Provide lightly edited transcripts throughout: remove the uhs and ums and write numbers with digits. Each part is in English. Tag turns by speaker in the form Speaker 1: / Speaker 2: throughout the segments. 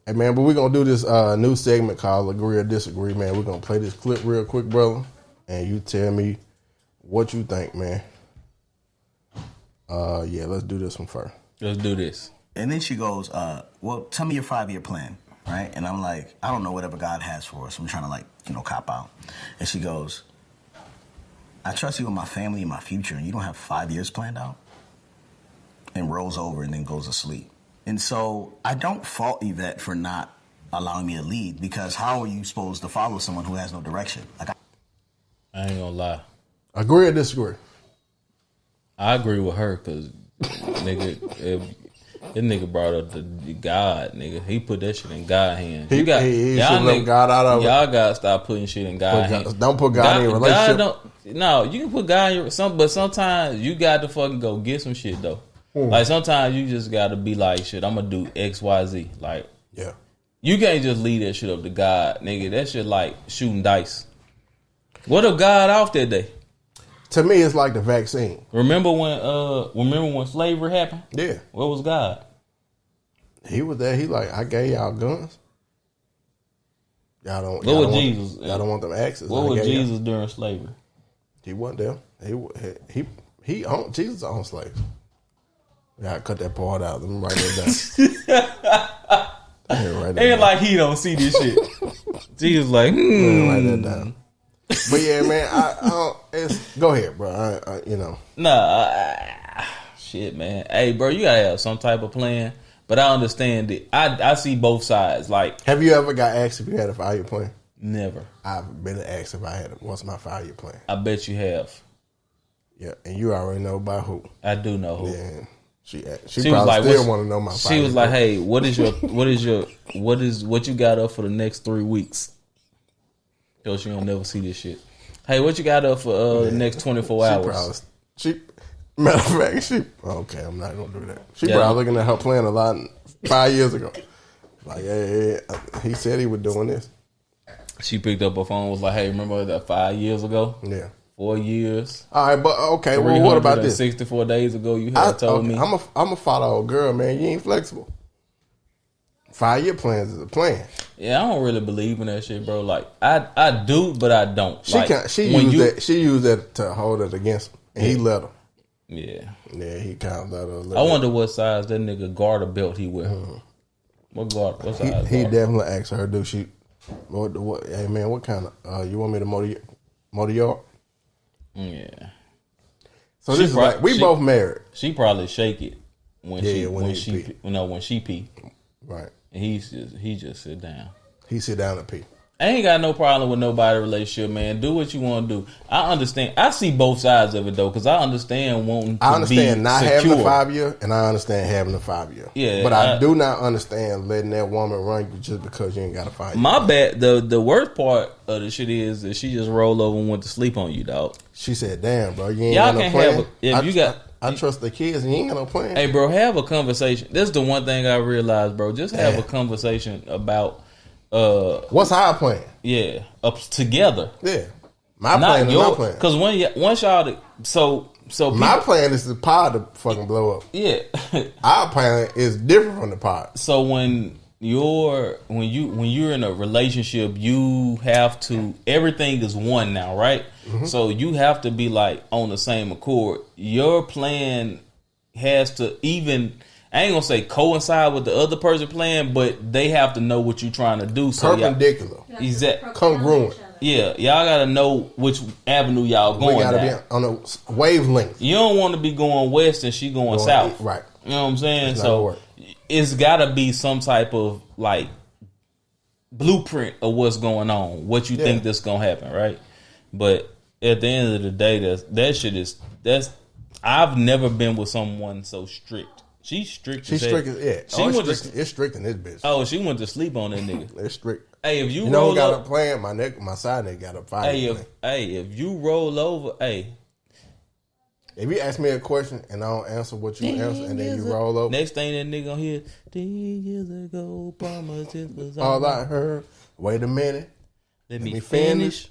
Speaker 1: Hey, man, but we're going to do this new segment called Agree or Disagree, man. We're going to play this clip real quick, brother, and you tell me what you think, man. Yeah, let's do this one first.
Speaker 2: Let's do this.
Speaker 3: And then she goes, well, tell me your 5-year plan, right? And I'm like, I don't know whatever God has for us. I'm trying to, like, cop out. And she goes, I trust you with my family and my future, and you don't have 5 years planned out? And rolls over and then goes to sleep. And so I don't fault Yvette for not allowing me to lead, because how are you supposed to follow someone who has no direction? Like,
Speaker 2: I ain't gonna lie.
Speaker 1: Agree or disagree?
Speaker 2: I agree with her because, nigga, this nigga brought up the God, nigga. He put that shit in God's hands.
Speaker 1: He should let God out of it.
Speaker 2: Y'all gotta stop putting shit in God's hands.
Speaker 1: Don't put God in your relationship.
Speaker 2: No, you can put God in your but sometimes you got to fucking go get some shit though. Like sometimes you just got to be like, shit, I'm gonna do X, Y, Z. Like,
Speaker 1: yeah,
Speaker 2: you can't just leave that shit up to God, nigga. That shit like shooting dice. What if God off that day?
Speaker 1: To me, it's like the vaccine.
Speaker 2: Remember when slavery happened?
Speaker 1: Yeah.
Speaker 2: Where was God?
Speaker 1: He was there. He like, I gave y'all guns. Y'all don't.
Speaker 2: What was Jesus?
Speaker 1: Y'all don't want them axes.
Speaker 2: What was Jesus during slavery?
Speaker 1: He wasn't there. He owned Jesus owned slaves. Yeah, I cut that part out. Let me write that down.
Speaker 2: Ain't like he don't see this shit. Jesus like,
Speaker 1: write that down. But yeah, man, go ahead, bro.
Speaker 2: Shit, man. Hey, bro, you gotta have some type of plan. But I understand it. I see both sides. Like,
Speaker 1: have you ever got asked if you had a 5-year plan?
Speaker 2: Never.
Speaker 1: I've been asked if I had what's my 5-year plan.
Speaker 2: I bet you have.
Speaker 1: Yeah, and you already know by who.
Speaker 2: I do know who.
Speaker 1: Yeah. She
Speaker 2: probably
Speaker 1: was like, still want to know my 5-year plan.
Speaker 2: She was like, hey, what you got up for the next 3 weeks? Because she don't never see this shit. Hey, what you got up for the next 24 hours?
Speaker 1: Matter of fact, okay, I'm not going to do that. She probably looking at her plan a lot 5 years ago. Like, hey, he said he was doing this.
Speaker 2: She picked up her phone, was like, hey, remember that 5 years ago?
Speaker 1: Yeah.
Speaker 2: 4 years.
Speaker 1: All right, but okay, well, what about this?
Speaker 2: 64 days ago, you had told me.
Speaker 1: I'm a follow a girl, man. You ain't flexible. 5-year plans is a plan.
Speaker 2: Yeah, I don't really believe in that shit, bro. Like, I do, but I don't.
Speaker 1: She used that to hold it against him, and he let her.
Speaker 2: Yeah.
Speaker 1: Yeah, he kind of let her.
Speaker 2: I wonder what size that nigga garter belt he wear. What size?
Speaker 1: He definitely asked her, do she? What? Hey man, what kind of? You want me to motor yard?
Speaker 2: Yeah.
Speaker 1: So this is like we both married.
Speaker 2: She probably shake it when she pee.
Speaker 1: Right.
Speaker 2: And he just sit down.
Speaker 1: He sit down and pee.
Speaker 2: I ain't got no problem with nobody relationship, man. Do what you want to do. I understand. I see both sides of it though, because I understand wanting to be
Speaker 1: not
Speaker 2: secure.
Speaker 1: having a 5-year, and I understand having a 5-year.
Speaker 2: Yeah,
Speaker 1: but I do not understand letting that woman run you just because you ain't got a 5-year.
Speaker 2: My bad. The worst part of the shit is that she just rolled over and went to sleep on you, dog.
Speaker 1: She said, "Damn, bro, you ain't got no plan." I trust the kids, and you ain't got no plan.
Speaker 2: Hey, bro, have a conversation. This is the one thing I realized, bro. Just have a conversation about.
Speaker 1: What's our plan?
Speaker 2: Yeah, up together.
Speaker 1: Yeah, my plan is my plan.
Speaker 2: Because once y'all, so
Speaker 1: my plan is the pod to fucking blow up.
Speaker 2: Yeah,
Speaker 1: our plan is different from the pod.
Speaker 2: So when you're in a relationship, you have to. Everything is one now, right? Mm-hmm. So you have to be like on the same accord. Your plan has to even. I ain't gonna say coincide with the other person's plan, but they have to know what you're trying to do. So
Speaker 1: perpendicular,
Speaker 2: exactly,
Speaker 1: congruent.
Speaker 2: Yeah, y'all gotta know which avenue y'all going.
Speaker 1: We gotta be on a wavelength.
Speaker 2: You don't want to be going west and she going south,
Speaker 1: right?
Speaker 2: You know what I'm saying? So it's gotta be some type of like blueprint of what's going on, what you think that's gonna happen, right? But at the end of the day, that's I've never been with someone so strict. She's strict.
Speaker 1: She's strict. It's strict in this bitch.
Speaker 2: Oh, she went to sleep on that nigga.
Speaker 1: It's strict.
Speaker 2: Hey, if you
Speaker 1: roll got a plan, my side nigga got a 5-year
Speaker 2: plan. If you roll over,
Speaker 1: if you ask me a question and I don't answer what you answer, and then you roll over,
Speaker 2: next thing that nigga gonna hear, 10 years ago, promises was
Speaker 1: all I heard. Wait a minute,
Speaker 2: let me finish.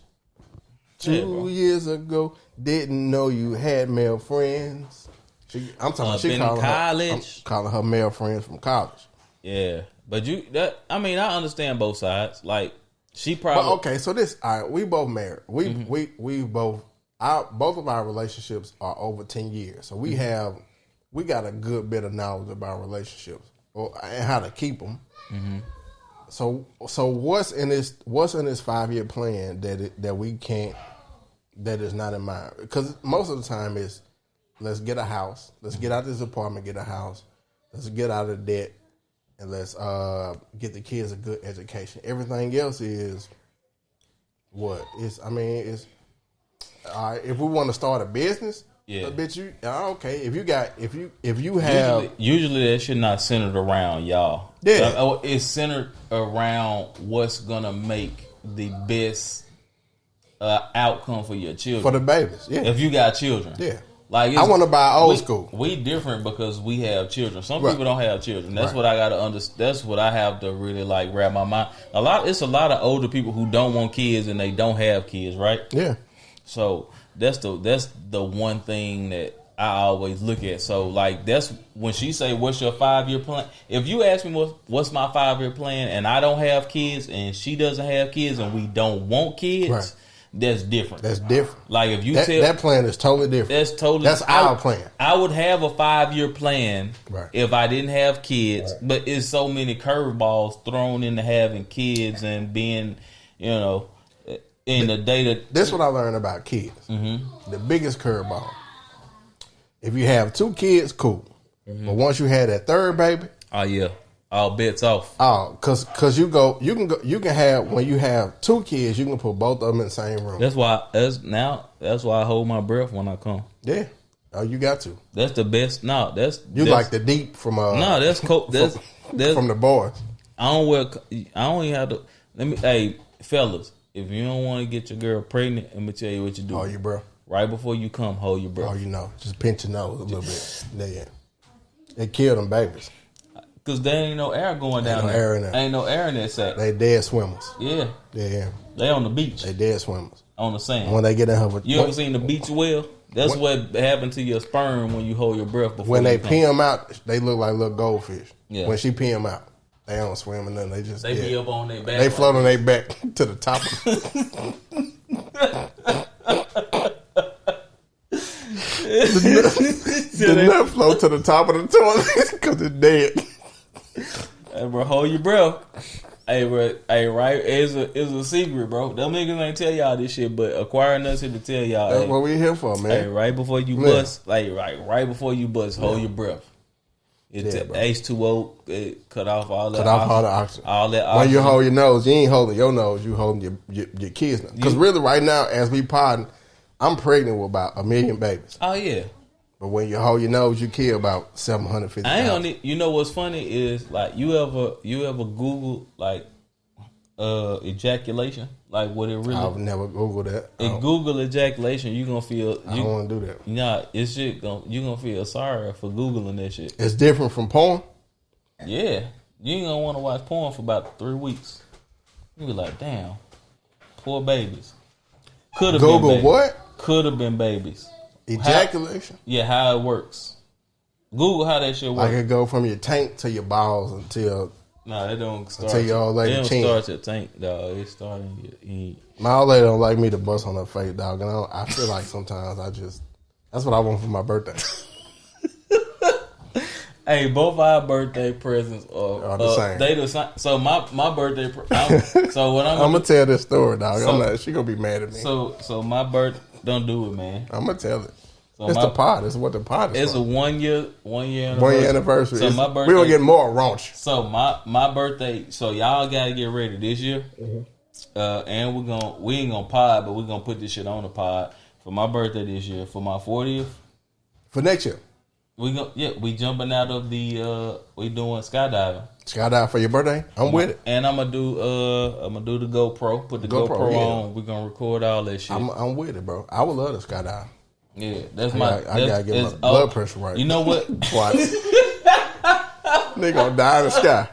Speaker 1: 2 years ago, didn't know you had male friends. I'm talking. She calling college. I'm calling her male friends from college.
Speaker 2: Yeah, But I understand both sides. Like she probably
Speaker 1: But okay, so this, all right, we both married. We both of our relationships are over 10 years. So we got a good bit of knowledge about relationships and how to keep them. So what's in this 5-year plan that we can't, that is not in mind? Because most of the time is, let's get a house, let's get out of this apartment, get a house, let's get out of debt, and let's get the kids a good education. Everything else is what? It's all right, if we want to start a business,
Speaker 2: yeah,
Speaker 1: bitch, you okay? If you have
Speaker 2: usually that shit not centered around y'all.
Speaker 1: Yeah,
Speaker 2: it's centered around what's gonna make the best outcome for your children,
Speaker 1: for the babies. Yeah,
Speaker 2: if you got children.
Speaker 1: Yeah.
Speaker 2: Like
Speaker 1: I want to buy old school.
Speaker 2: We different because we have children. Some
Speaker 1: Right.
Speaker 2: people don't have children. That's
Speaker 1: Right.
Speaker 2: what I got to understand. That's what I have to really like wrap my mind. It's a lot of older people who don't want kids and they don't have kids, right?
Speaker 1: Yeah.
Speaker 2: So that's the one thing that I always look at. So like that's when she say, "What's your 5-year plan?" If you ask me what's my 5-year plan, and I don't have kids, and she doesn't have kids, and we don't want kids.
Speaker 1: Right.
Speaker 2: That's different.
Speaker 1: That's different.
Speaker 2: Like if you
Speaker 1: that plan is totally different. That's our plan.
Speaker 2: I would have a 5-year plan
Speaker 1: Right.
Speaker 2: if I didn't have kids, but it's so many curveballs thrown into having kids and being, in the data.
Speaker 1: This is what I learned about kids. Mm-hmm. The biggest curveball. If you have 2 kids, cool. Mm-hmm. But once you have that third baby,
Speaker 2: Oh yeah, all bets off.
Speaker 1: oh, cause you can have, when you have 2 kids, you can put both of them in the same room.
Speaker 2: That's why I hold my breath when I come.
Speaker 1: Yeah. Oh, you got to.
Speaker 2: That's the best. No, that's
Speaker 1: like the deep from
Speaker 2: no. That's that's
Speaker 1: from the boys.
Speaker 2: I don't even have to. Hey, fellas, if you don't want to get your girl pregnant, let me tell you what you do.
Speaker 1: Hold your breath.
Speaker 2: Right before you come, hold your breath.
Speaker 1: Just pinch your nose a little bit. Yeah. They kill them babies.
Speaker 2: Cause there ain't no air going down
Speaker 1: no
Speaker 2: there.
Speaker 1: air in there.
Speaker 2: Ain't no air in that sack.
Speaker 1: They dead swimmers.
Speaker 2: Yeah.
Speaker 1: Yeah.
Speaker 2: They on the beach.
Speaker 1: They dead swimmers.
Speaker 2: On the sand.
Speaker 1: When they get in her,
Speaker 2: you ever seen the beach whale? That's what happened to your sperm when you hold your breath before.
Speaker 1: When they
Speaker 2: you come.
Speaker 1: pee them out, they look like little goldfish.
Speaker 2: Yeah.
Speaker 1: When she pee them out, they don't swim and nothing. They
Speaker 2: be up on their back.
Speaker 1: They float on their back to the top. The nut float to the top of the toilet because it's dead.
Speaker 2: Hey, bro, hold your breath. Hey, bro, right? It's a secret, bro. Them niggas ain't tell y'all this shit, but acquiring us here to tell y'all.
Speaker 1: That's what we here for, man.
Speaker 2: Hey, right before you bust, right before you bust, hold your breath. It's H2O. It cut off all that.
Speaker 1: All the oxygen.
Speaker 2: All that oxygen.
Speaker 1: When you hold your nose, you ain't holding your nose. You holding your kids' nose. Because really, right now, as we podding, I'm pregnant with about 1 million babies.
Speaker 2: Oh yeah.
Speaker 1: But when you hold your nose, you kill about 750.
Speaker 2: I ain't gonna. You know what's funny is like you ever Google like ejaculation, like what it really.
Speaker 1: I've never Googled that.
Speaker 2: Google ejaculation, you gonna feel.
Speaker 1: I don't want to do that.
Speaker 2: Nah, it's shit. You gonna feel sorry for Googling that shit.
Speaker 1: It's different from porn.
Speaker 2: Yeah, you ain't gonna want to watch porn for about 3 weeks. You be like, damn, poor babies. Could have
Speaker 1: Google
Speaker 2: been babies.
Speaker 1: what?
Speaker 2: Could have been babies.
Speaker 1: Ejaculation?
Speaker 2: How it works. Google how that shit works.
Speaker 1: Like it go from your tank to your balls until...
Speaker 2: Nah, they don't start.
Speaker 1: Until your old lady
Speaker 2: They
Speaker 1: chin.
Speaker 2: don't start your tank, dog. It start in
Speaker 1: My old lady don't like me to bust on her face, dog. And I feel like sometimes that's what I want for my birthday.
Speaker 2: Hey, both our birthday presents are
Speaker 1: the same.
Speaker 2: They the same. So my birthday. So what I'm
Speaker 1: gonna tell this story, dog.
Speaker 2: So-
Speaker 1: She gonna be mad at me.
Speaker 2: So my birth. Don't do it, man.
Speaker 1: I'm gonna tell it.
Speaker 2: So
Speaker 1: It's the pod. It's what the pod is.
Speaker 2: It's
Speaker 1: for.
Speaker 2: a 1 year anniversary.
Speaker 1: 1 year anniversary.
Speaker 2: So my
Speaker 1: We
Speaker 2: birthday.
Speaker 1: gonna get more raunch.
Speaker 2: So my birthday. So y'all gotta get ready this year. And we ain't gonna pod, but we're gonna put this shit on the pod for my birthday this year. For my 40th,
Speaker 1: For next year.
Speaker 2: we jumping out of the we doing skydiving.
Speaker 1: Skydive for your birthday? I'm with it.
Speaker 2: And I'm gonna do the GoPro. Put the GoPro
Speaker 1: yeah.
Speaker 2: on. We're gonna record all that shit.
Speaker 1: I'm with it, bro. I would love to skydive.
Speaker 2: Yeah, that's
Speaker 1: I
Speaker 2: my.
Speaker 1: gotta get my blood pressure right.
Speaker 2: You know what?
Speaker 1: Watch. They gonna die in the sky.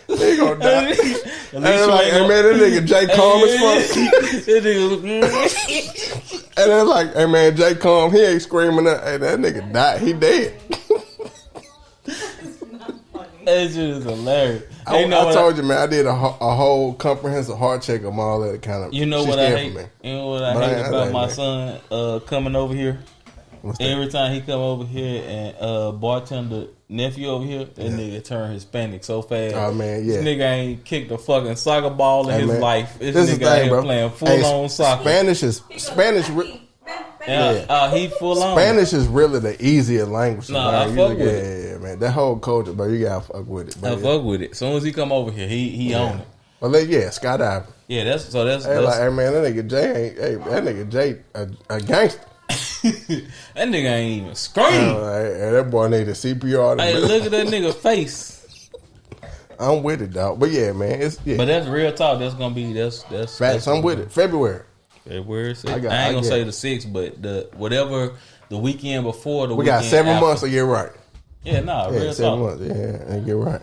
Speaker 1: They gonna die.
Speaker 2: At least
Speaker 1: And
Speaker 2: you
Speaker 1: like,
Speaker 2: ain't
Speaker 1: hey man, that nigga Jay Calm as fuck.
Speaker 2: That nigga-
Speaker 1: And they're like, hey man, Jay Calm, he ain't screaming that. Hey, that nigga died. He dead.
Speaker 2: That shit is hilarious.
Speaker 1: I told you, man, I did a whole comprehensive heart check of all that kind of.
Speaker 2: You know what I hate? You know what I hate about my son coming over here? Every time he come over here and bartender nephew over here, that nigga turn Hispanic so fast.
Speaker 1: Oh man, yeah.
Speaker 2: This nigga ain't kicked a fucking soccer ball in his life. This nigga
Speaker 1: out
Speaker 2: here playing full on soccer.
Speaker 1: Spanish.
Speaker 2: He full on.
Speaker 1: Spanish is really the easier language.
Speaker 2: Nah, I fuck with it.
Speaker 1: Yeah, man. That whole culture, bro, you gotta fuck with it.
Speaker 2: I fuck with it. As soon as he come over here, he own it.
Speaker 1: Well, skydiving.
Speaker 2: Yeah, that's like,
Speaker 1: hey man, that nigga Jay a gangster.
Speaker 2: That nigga ain't even scream.
Speaker 1: That boy need a CPR.
Speaker 2: Hey, look at that nigga face.
Speaker 1: I'm with it, dog. But yeah, man,
Speaker 2: But that's real talk. That's gonna be that's
Speaker 1: facts. I'm with it. February
Speaker 2: 6th. I ain't gonna say the 6th, but the weekend before the.
Speaker 1: We got 7 months to get right.
Speaker 2: Yeah, real
Speaker 1: 7
Speaker 2: talk.
Speaker 1: months. Yeah, and get right.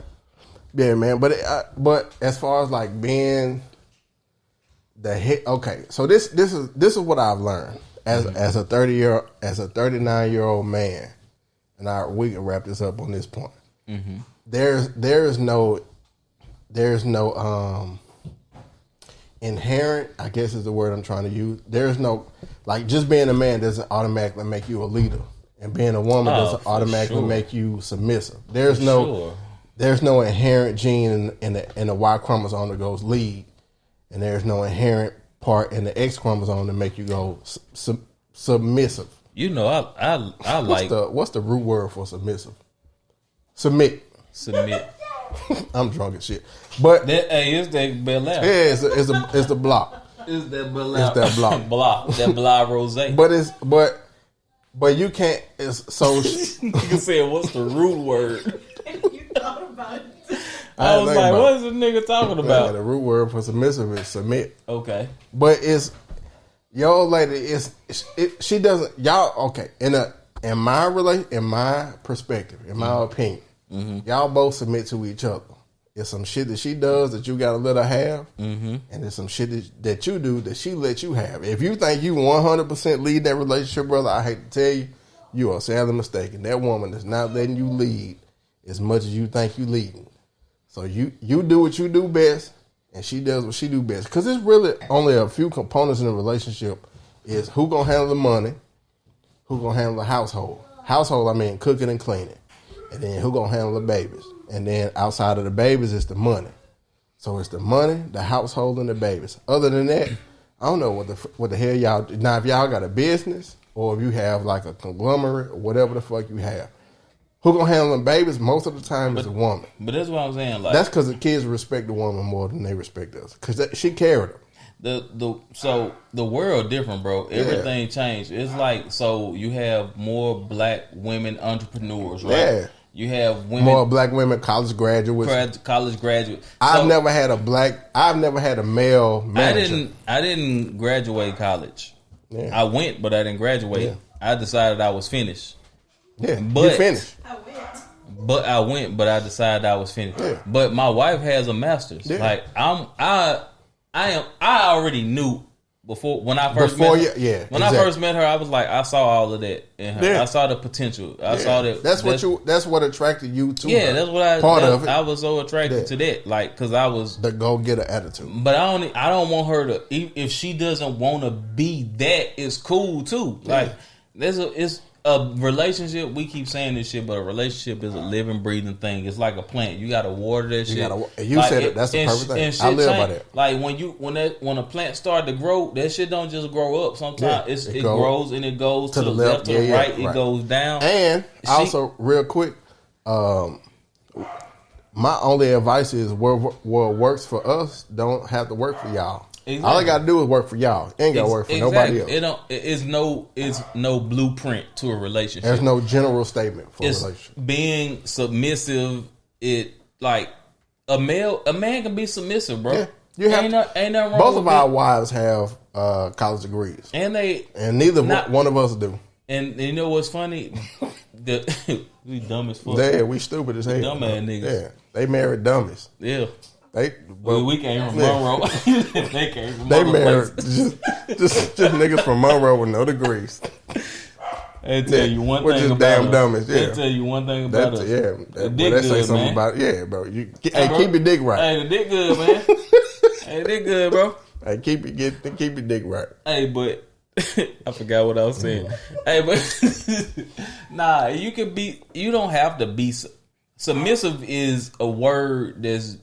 Speaker 1: Yeah, man. But as far as like being the hit, okay. So this is what I've learned as a 39-year-old man, and we can wrap this up on this point. Mm-hmm. There's no inherent, I guess is the word I'm trying to use. There's no, like, just being a man doesn't automatically make you a leader, and being a woman doesn't automatically make you submissive. There's no inherent gene in the Y chromosome that goes lead, and there's no inherent part in the X chromosome to make you go submissive.
Speaker 2: You know, I like
Speaker 1: what's the root word for submissive? Submit. I'm drunk as shit. But
Speaker 2: it's that Bel Air.
Speaker 1: Yeah, it's the block.
Speaker 2: It's that Bel Air.
Speaker 1: It's that block.
Speaker 2: That Blah Rose.
Speaker 1: But you can't. It's so.
Speaker 2: You can say what's the root word?
Speaker 4: You thought about it.
Speaker 2: I was like, what is this nigga talking about?
Speaker 1: Yeah, the root word for submissive is submit.
Speaker 2: Okay.
Speaker 1: But it's your old lady. She doesn't. Y'all okay? In my perspective, in my opinion. Mm-hmm. Y'all both submit to each other. It's some shit that she does that you gotta let her have, and there's some shit that you do that she let you have. If you think you 100% lead that relationship, brother, I hate to tell you, you are sadly mistaken. That woman is not letting you lead as much as you think you leading. So you do what you do best, and she does what she do best. Because there's really only a few components in a relationship: is who gonna handle the money, who gonna handle the household. Household, I mean cooking and cleaning. And then who gonna handle the babies? And then outside of the babies, it's the money. So it's the money, the household, and the babies. Other than that, I don't know what the hell y'all do. Now, if y'all got a business or if you have like a conglomerate or whatever the fuck you have, who gonna handle them babies? Most of the time is a woman.
Speaker 2: But that's what I'm saying. Like,
Speaker 1: that's because the kids respect the woman more than they respect us. Because she carried them.
Speaker 2: So the world different, bro. Everything changed. It's like, so you have more black women entrepreneurs, right? Yeah. You have
Speaker 1: more black women college graduates.
Speaker 2: I've
Speaker 1: never had a male manager.
Speaker 2: I didn't graduate college. Yeah. I went, but I didn't graduate. Yeah. I decided I was finished.
Speaker 1: Yeah, you finished.
Speaker 2: I went, but I decided I was finished. Yeah. But my wife has a master's. Yeah. Like I already knew before when I first met her. I first met her, I was like, I saw all of that in her. Yeah. I saw the potential. I saw that.
Speaker 1: That's what attracted you to her.
Speaker 2: Yeah, that's what I was so attracted to that. Like, because I was
Speaker 1: the go getter attitude.
Speaker 2: But I don't want her to. If she doesn't want to be that, it's cool too. Like, it's a relationship. We keep saying this shit, but a relationship is a living, breathing thing. It's like a plant. You got to water that shit.
Speaker 1: You said it. That's the perfect thing. I live by that.
Speaker 2: Like when a plant start to grow, that shit don't just grow up. Sometimes it grows and it goes to the left, to the right. It goes down.
Speaker 1: And also, real quick, my only advice is what works for us don't have to work for y'all. Exactly. All I got to do is work for y'all. It ain't got to work for nobody else.
Speaker 2: It's no blueprint to a relationship.
Speaker 1: There's no general statement for a relationship.
Speaker 2: Being submissive, like a man can be submissive, bro. Yeah, ain't nothing wrong.
Speaker 1: Both of our wives have college degrees, and neither one of us do.
Speaker 2: And you know what's funny? We dumb as fuck.
Speaker 1: Yeah, we stupid as hell.
Speaker 2: Dumb ass niggas.
Speaker 1: Yeah, they married dummies.
Speaker 2: Yeah.
Speaker 1: We
Speaker 2: came from Monroe. They came from
Speaker 1: Monroe. They married just niggas from Monroe with no degrees.
Speaker 2: They tell you one
Speaker 1: We're
Speaker 2: thing
Speaker 1: just
Speaker 2: about
Speaker 1: damn
Speaker 2: us.
Speaker 1: dummies, yeah.
Speaker 2: They tell you one thing about
Speaker 1: That's
Speaker 2: us.
Speaker 1: yeah.
Speaker 2: The
Speaker 1: That,
Speaker 2: dick
Speaker 1: they say
Speaker 2: good,
Speaker 1: something
Speaker 2: man.
Speaker 1: about hey, bro. Hey,
Speaker 2: bro.
Speaker 1: keep your dick right.
Speaker 2: Hey, the dick good, man. Hey, dick good, bro.
Speaker 1: Hey, keep your dick right.
Speaker 2: Hey, but I forgot what I was saying. Hey, but nah, you don't have to be submissive. Is a word is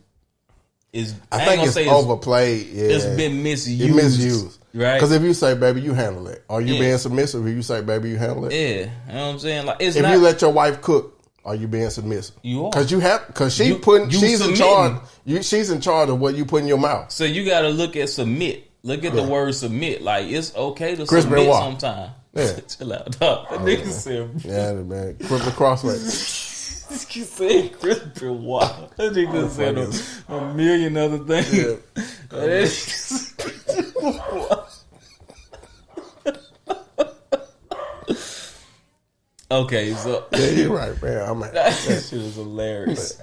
Speaker 1: I think it's overplayed. Yeah.
Speaker 2: It's been misused.
Speaker 1: It's misused.
Speaker 2: Right?
Speaker 1: Because if you say, baby, you handle it. Are you
Speaker 2: Yeah.
Speaker 1: being submissive? If you say, baby, you handle it.
Speaker 2: Yeah, you know what I'm saying? Like, it's
Speaker 1: If
Speaker 2: not.
Speaker 1: you let your wife cook, are you being submissive?
Speaker 2: You are.
Speaker 1: Because
Speaker 2: You
Speaker 1: she's in
Speaker 2: submitting.
Speaker 1: charge. She's in charge of what you put in your mouth.
Speaker 2: So you got to look at submit. Look at the word submit. Like, it's okay to
Speaker 1: Chris
Speaker 2: submit
Speaker 1: Benoit.
Speaker 2: sometime.
Speaker 1: Yeah.
Speaker 2: Chill out, dog. That nigga said.
Speaker 1: Yeah, man. Flip the crossway.
Speaker 2: You said Chris Benoit. That nigga said a million other things.
Speaker 1: Yeah.
Speaker 2: That nigga said Chris Benoit. Okay, so
Speaker 1: Yeah, you're right, man. I'm
Speaker 2: that shit is hilarious.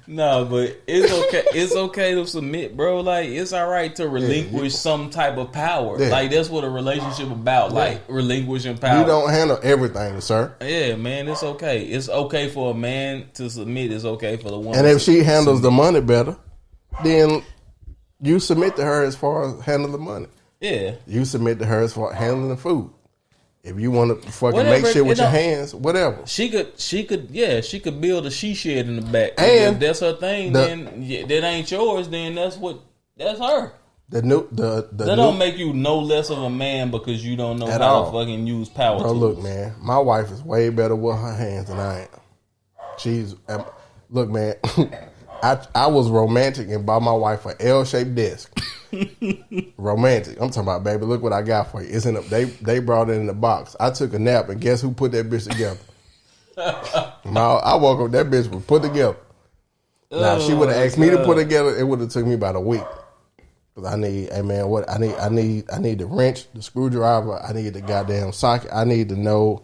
Speaker 2: No, but it's okay. It's okay to submit, bro. Like, it's all right to relinquish some type of power.
Speaker 1: Yeah.
Speaker 2: Like, that's what a relationship about. Like, relinquishing power.
Speaker 1: You don't handle everything, sir.
Speaker 2: Yeah, man, it's okay. It's okay for a man to submit. It's okay for the woman.
Speaker 1: And if
Speaker 2: to
Speaker 1: she handles the money better, then you submit to her as far as handling the money.
Speaker 2: yeah,
Speaker 1: You submit to her as far as handling the food. If you want to fucking
Speaker 2: Whatever,
Speaker 1: make shit with
Speaker 2: it
Speaker 1: your
Speaker 2: don't-
Speaker 1: hands, whatever.
Speaker 2: she could build a she shed in the back.
Speaker 1: And
Speaker 2: if that's her thing, then that ain't yours. Then that's her.
Speaker 1: The
Speaker 2: That
Speaker 1: new,
Speaker 2: don't make you no less of a man because you don't know
Speaker 1: At
Speaker 2: how
Speaker 1: all.
Speaker 2: to fucking use power.
Speaker 1: Bro,
Speaker 2: tools.
Speaker 1: look, man. My wife is way better with her hands than I am. She's look, man. I was romantic and bought my wife an L-shaped desk. Romantic. I'm talking about, baby. Look what I got for you. It's in a, they brought it in the box. I took a nap and guess who put that bitch together? I woke up. That bitch was put together. Now she would have asked me to put it together. It would have took me about a week. Cause I need, hey man, what I need the wrench, the screwdriver. I need the goddamn socket. I need to know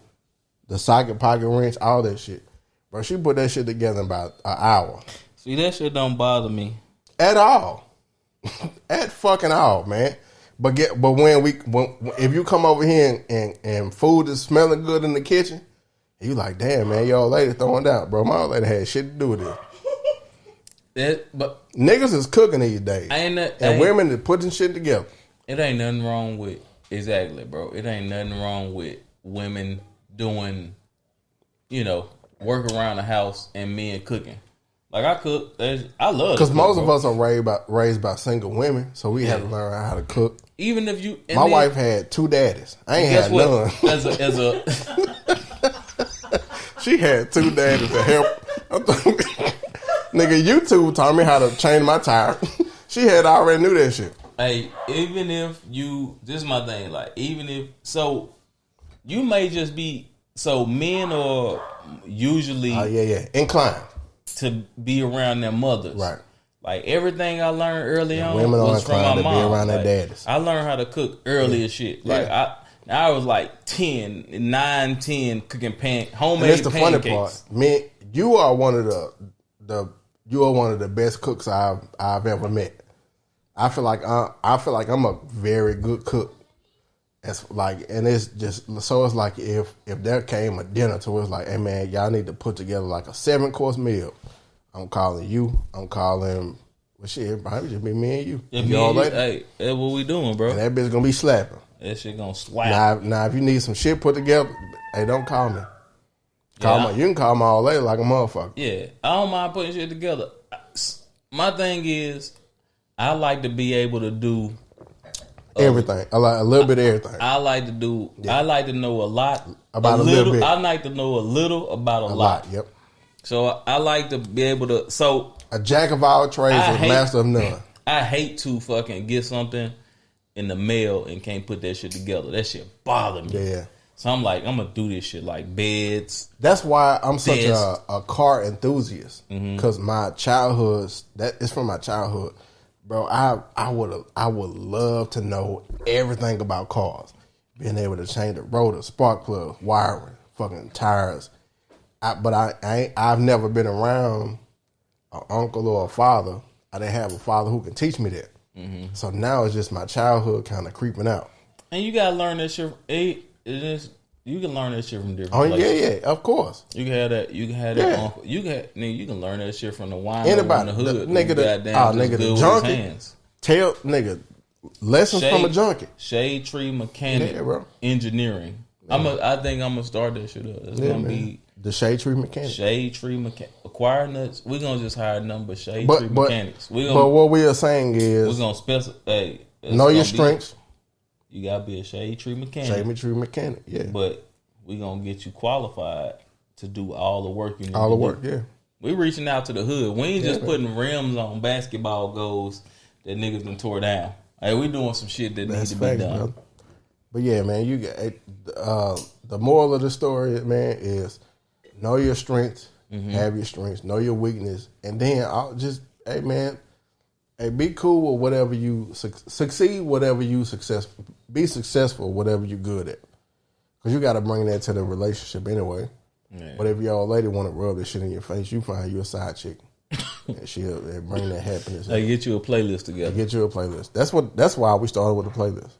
Speaker 1: the socket, pocket wrench, all that shit. Bro, she put that shit together in about an hour.
Speaker 2: See, that shit don't bother me.
Speaker 1: At all. At fucking all, man. But if you come over here and food is smelling good in the kitchen, you like, damn man, your old lady throwing down, bro. My old lady had shit to do with it.
Speaker 2: But
Speaker 1: Niggas is cooking these days,
Speaker 2: ain't
Speaker 1: women is putting shit together.
Speaker 2: it ain't nothing wrong with exactly, bro. It ain't nothing wrong with women doing, work around the house and men cooking. Like, I cook. I love
Speaker 1: Because
Speaker 2: to cook,
Speaker 1: most
Speaker 2: bro.
Speaker 1: of us are raised by single women, so we had to learn how to cook.
Speaker 2: Even if you, and
Speaker 1: My
Speaker 2: then,
Speaker 1: wife had 2 daddies. I ain't
Speaker 2: guess
Speaker 1: had
Speaker 2: what?
Speaker 1: none.
Speaker 2: As a
Speaker 1: She had 2 daddies to help. Nigga, YouTube taught me how to change my tire. She had already knew that shit.
Speaker 2: Hey, even if this is my thing. Like, even if you may just be men are usually
Speaker 1: Oh yeah, inclined.
Speaker 2: to be around their mothers,
Speaker 1: Right.
Speaker 2: Like, everything I learned early on
Speaker 1: women are
Speaker 2: was from my
Speaker 1: inclined to be
Speaker 2: mom.
Speaker 1: around their
Speaker 2: Like,
Speaker 1: daddies.
Speaker 2: I learned how to cook early as shit. Like, I was like 9, 10 cooking homemade
Speaker 1: And that's the funny
Speaker 2: pancakes.
Speaker 1: part. Man, you are one of the best cooks I've ever met. I feel like I'm a very good cook. It's like, and it's just so it's like if there came a dinner to us, like, hey man, y'all need to put together like a 7-course meal. I'm calling you. I'm calling. Well, shit, it probably just be me and you.
Speaker 2: If
Speaker 1: Y'all
Speaker 2: me and you,
Speaker 1: later.
Speaker 2: hey, that's what we doing, bro.
Speaker 1: And that bitch gonna be slapping.
Speaker 2: That shit gonna slap.
Speaker 1: Now, if you need some shit put together, hey, don't call me.
Speaker 2: Yeah,
Speaker 1: You can call my old lady like a motherfucker.
Speaker 2: Yeah, I don't mind putting shit together. My thing is, I like to be able to do
Speaker 1: Everything. I like a little bit of everything.
Speaker 2: I like to do. I like to know a lot
Speaker 1: About a little bit.
Speaker 2: I like to know a little about a
Speaker 1: A
Speaker 2: lot.
Speaker 1: lot. Yep.
Speaker 2: So I like to be able to. So
Speaker 1: A jack of all trades
Speaker 2: I
Speaker 1: and
Speaker 2: hate-
Speaker 1: master of none.
Speaker 2: I hate to fucking get something in the mail and can't put that shit together. That shit bother me.
Speaker 1: Yeah.
Speaker 2: So I'm like, I'm gonna do this shit like beds.
Speaker 1: That's why I'm such
Speaker 2: Yes.
Speaker 1: a car enthusiast.
Speaker 2: Mm-hmm.
Speaker 1: Because my childhood, that is from my childhood, bro. I would love to know everything about cars, being able to change the rotor, spark plug, wiring, fucking tires. But I've never been around an uncle or a father. I didn't have a father who can teach me that.
Speaker 2: Mm-hmm.
Speaker 1: So now it's just my childhood kind of creeping out.
Speaker 2: And you gotta learn that shit. It is You can learn that shit from different
Speaker 1: Oh
Speaker 2: places.
Speaker 1: yeah, of course.
Speaker 2: You can have that. You can have that.
Speaker 1: Yeah.
Speaker 2: Uncle. Nigga, you can learn that shit from the wine
Speaker 1: Anybody,
Speaker 2: in the hood.
Speaker 1: nigga, the junkie.
Speaker 2: Hands.
Speaker 1: Tell nigga lessons from a junkie.
Speaker 2: Shade tree mechanic,
Speaker 1: Yeah, bro.
Speaker 2: engineering. I think I'm gonna start that shit up. It's gonna be
Speaker 1: the shade tree mechanic.
Speaker 2: shade tree mechanic. Acquire nuts. We're gonna just hire number shade tree mechanics.
Speaker 1: But what we are saying is,
Speaker 2: we're gonna specify. Hey,
Speaker 1: know your strengths.
Speaker 2: You gotta be a shade tree mechanic.
Speaker 1: Shade tree mechanic. Yeah,
Speaker 2: But we gonna get you qualified to do all the work you need.
Speaker 1: all the
Speaker 2: to
Speaker 1: work.
Speaker 2: do.
Speaker 1: Yeah.
Speaker 2: We reaching out to the hood. We ain't just putting rims on basketball goals that niggas done tore down. Hey, we doing some shit that needs to be done.
Speaker 1: Brother. But yeah, man, you get the moral of the story, man, is know your strengths, have your strengths, know your weakness, and then I'll just, hey man, hey, be cool with whatever you succeed, whatever you be successful, whatever you good at, because you got to bring that to the relationship anyway.
Speaker 2: Yeah.
Speaker 1: But if your old lady want to rub this shit in your face, you find you a side chick, and she'll bring that happiness.
Speaker 2: Hey, get you a playlist together.
Speaker 1: Get you a playlist. That's why we started with the playlist.